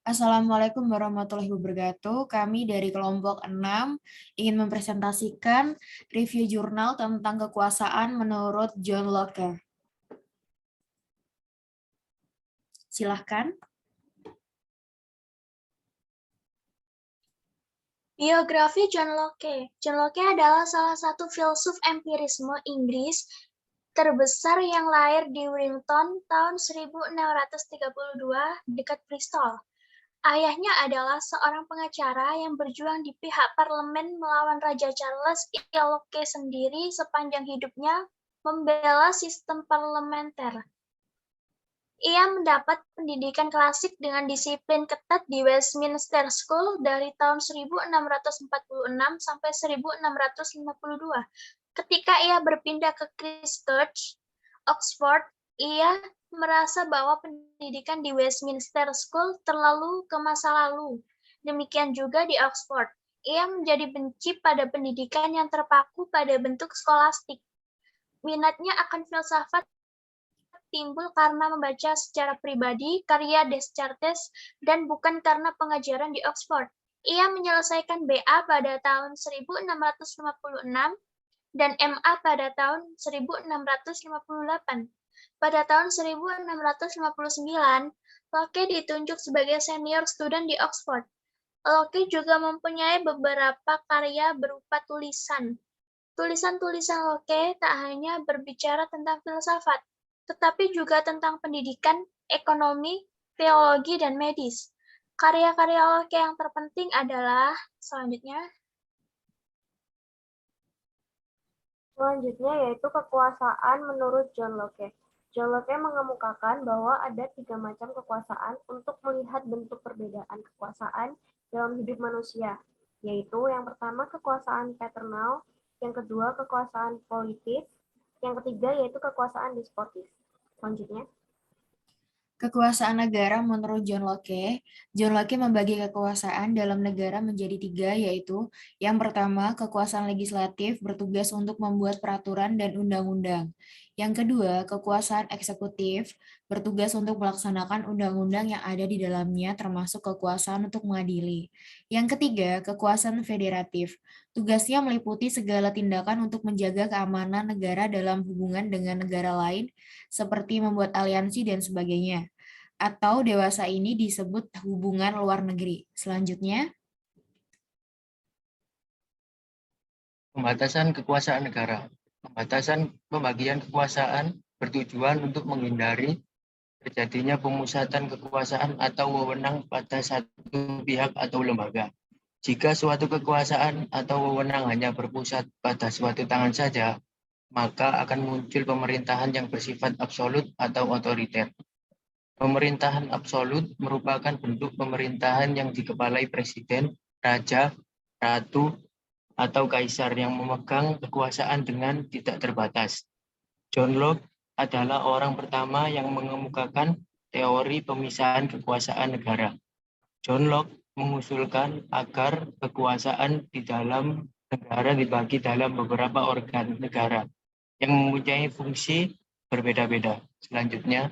Assalamualaikum warahmatullahi wabarakatuh. Kami dari kelompok 6 ingin mempresentasikan review jurnal tentang kekuasaan menurut John Locke. Silahkan. Biografi John Locke. John Locke adalah salah satu filsuf empirisme Inggris terbesar yang lahir di Wellington tahun 1632 dekat Bristol. Ayahnya adalah seorang pengacara yang berjuang di pihak parlemen melawan Raja Charles. Locke sendiri sepanjang hidupnya membela sistem parlementer. Ia mendapat pendidikan klasik dengan disiplin ketat di Westminster School dari tahun 1646 sampai 1652. Ketika ia berpindah ke Christ Church, Oxford, ia merasa bahwa pendidikan di Westminster School terlalu ke masa lalu. Demikian juga di Oxford. Ia menjadi benci pada pendidikan yang terpaku pada bentuk skolastik. Minatnya akan filsafat timbul karena membaca secara pribadi karya Descartes dan bukan karena pengajaran di Oxford. Ia menyelesaikan BA pada tahun 1656 dan MA pada tahun 1658. Pada tahun 1659, Locke ditunjuk sebagai senior student di Oxford. Locke juga mempunyai beberapa karya berupa tulisan. Tulisan-tulisan Locke tak hanya berbicara tentang filsafat, tetapi juga tentang pendidikan, ekonomi, teologi, dan medis. Karya-karya Locke yang terpenting adalah selanjutnya yaitu kekuasaan menurut John Locke. John Locke mengemukakan bahwa ada 3 macam kekuasaan untuk melihat bentuk perbedaan kekuasaan dalam hidup manusia, yaitu yang pertama kekuasaan paternal, yang kedua kekuasaan politis, yang ketiga yaitu kekuasaan despotis. Selanjutnya, Kekuasaan negara menurut John Locke membagi kekuasaan dalam negara menjadi 3, yaitu yang pertama, kekuasaan legislatif bertugas untuk membuat peraturan dan undang-undang. Yang kedua, kekuasaan eksekutif bertugas untuk melaksanakan undang-undang yang ada di dalamnya, termasuk kekuasaan untuk mengadili. Yang ketiga, kekuasaan federatif. Tugasnya meliputi segala tindakan untuk menjaga keamanan negara dalam hubungan dengan negara lain, seperti membuat aliansi dan sebagainya. Atau dewasa ini disebut hubungan luar negeri. Selanjutnya, Pembatasan kekuasaan negara. Pembatasan pembagian kekuasaan bertujuan untuk menghindari terjadinya pemusatan kekuasaan atau wewenang pada satu pihak atau lembaga. Jika suatu kekuasaan atau wewenang hanya berpusat pada suatu tangan saja, maka akan muncul pemerintahan yang bersifat absolut atau otoriter. Pemerintahan absolut merupakan bentuk pemerintahan yang dikepalai presiden, raja, ratu, atau kaisar yang memegang kekuasaan dengan tidak terbatas. John Locke adalah orang pertama yang mengemukakan teori pemisahan kekuasaan negara. John Locke mengusulkan agar kekuasaan di dalam negara dibagi dalam beberapa organ negara yang mempunyai fungsi berbeda-beda. Selanjutnya,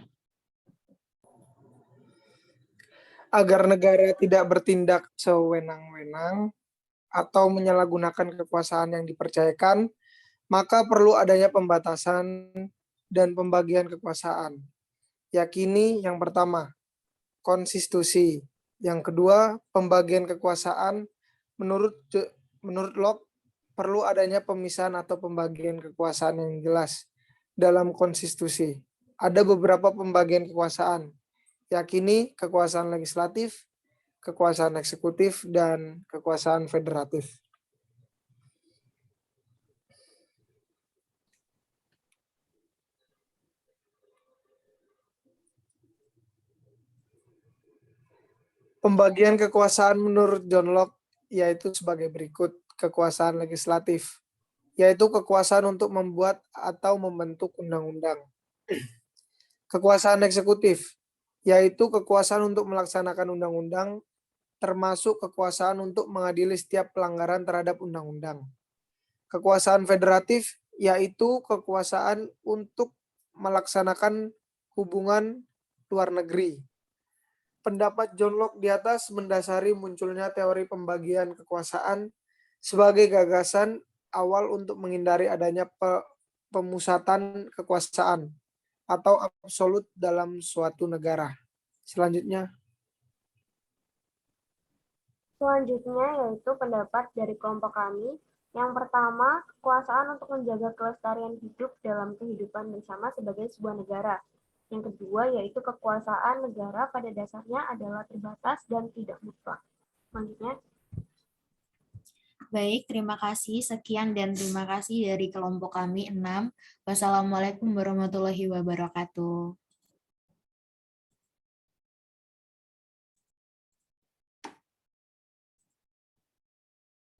agar negara tidak bertindak sewenang-wenang atau menyalahgunakan kekuasaan yang dipercayakan, maka perlu adanya pembatasan dan pembagian kekuasaan. Yakini yang pertama, konstitusi. Yang kedua, pembagian kekuasaan. Menurut Locke, perlu adanya pemisahan atau pembagian kekuasaan yang jelas dalam konstitusi. Ada beberapa pembagian kekuasaan, yakini kekuasaan legislatif, kekuasaan eksekutif, dan kekuasaan federatif. Pembagian kekuasaan menurut John Locke yaitu sebagai berikut. Kekuasaan legislatif, yaitu kekuasaan untuk membuat atau membentuk undang-undang. Kekuasaan eksekutif, yaitu kekuasaan untuk melaksanakan undang-undang, termasuk kekuasaan untuk mengadili setiap pelanggaran terhadap undang-undang. Kekuasaan federatif, yaitu kekuasaan untuk melaksanakan hubungan luar negeri. Pendapat John Locke di atas mendasari munculnya teori pembagian kekuasaan sebagai gagasan awal untuk menghindari adanya pemusatan kekuasaan atau absolut dalam suatu negara. Selanjutnya, yaitu pendapat dari kelompok kami. Yang pertama, kekuasaan untuk menjaga kelestarian hidup dalam kehidupan bersama sebagai sebuah negara. Yang kedua, yaitu kekuasaan negara pada dasarnya adalah terbatas dan tidak mutlak. Selanjutnya, Baik, terima kasih. Sekian dan terima kasih dari kelompok kami 6. Wassalamualaikum warahmatullahi wabarakatuh.